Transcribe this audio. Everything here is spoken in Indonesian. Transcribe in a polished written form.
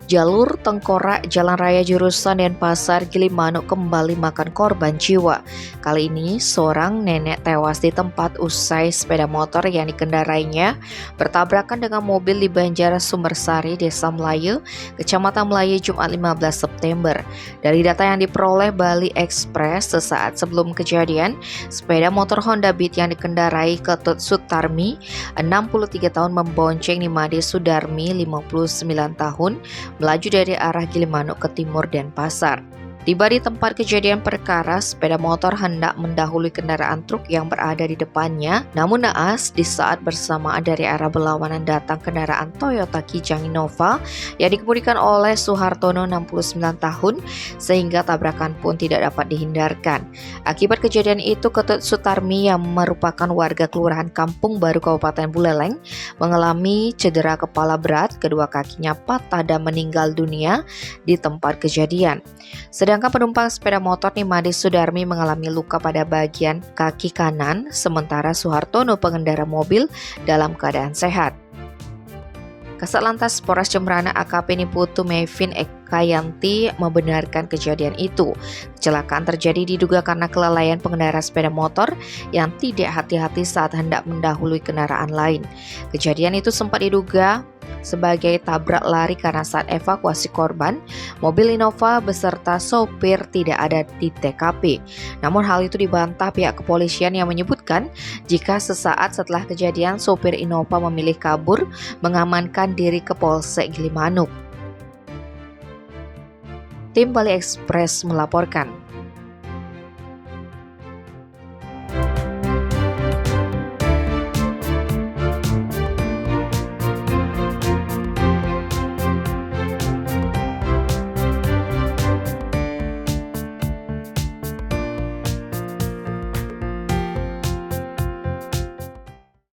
Jalur tengkorak Jalan Raya jurusan Denpasar Gilimanuk kembali makan korban jiwa. Kali ini seorang nenek tewas di tempat usai sepeda motor yang dikendarainya bertabrakan dengan mobil di Banjar Sumbersari, Desa Melayu, Kecamatan Melayu, Jumat 15 September. Dari data yang diperoleh Bali Express, sesaat sebelum kejadian, sepeda motor Honda Beat yang dikendarai Ketut Sutarmi, 63 tahun membonceng Nimade Sudarmi, 59 tahun, melaju dari arah Gilimanuk ke timur Denpasar. Tiba di tempat kejadian perkara, sepeda motor hendak mendahului kendaraan truk yang berada di depannya. Namun naas, di saat bersamaan dari arah berlawanan datang kendaraan Toyota Kijang Innova yang dikemudikan oleh Suhartono 69 tahun, sehingga tabrakan pun tidak dapat dihindarkan. Akibat kejadian itu, Ketut Sutarmi yang merupakan warga Kelurahan Kampung Baru Kabupaten Buleleng mengalami cedera kepala berat, kedua kakinya patah dan meninggal dunia di tempat kejadian. Sedangkan penumpang sepeda motor Nimade Sudarmi mengalami luka pada bagian kaki kanan, sementara Suhartono pengendara mobil dalam keadaan sehat. Kasat Lantas Polres Jembrana AKP Niputu Mevin Ekayanti membenarkan kejadian itu. Kecelakaan terjadi diduga karena kelalaian pengendara sepeda motor yang tidak hati-hati saat hendak mendahului kendaraan lain. Kejadian itu sempat diduga sebagai tabrak lari karena saat evakuasi korban, mobil Innova beserta sopir tidak ada di TKP. Namun hal itu dibantah pihak kepolisian yang menyebutkan jika sesaat setelah kejadian sopir Innova memilih kabur mengamankan diri ke Polsek Gilimanuk. Tim Bali Express melaporkan.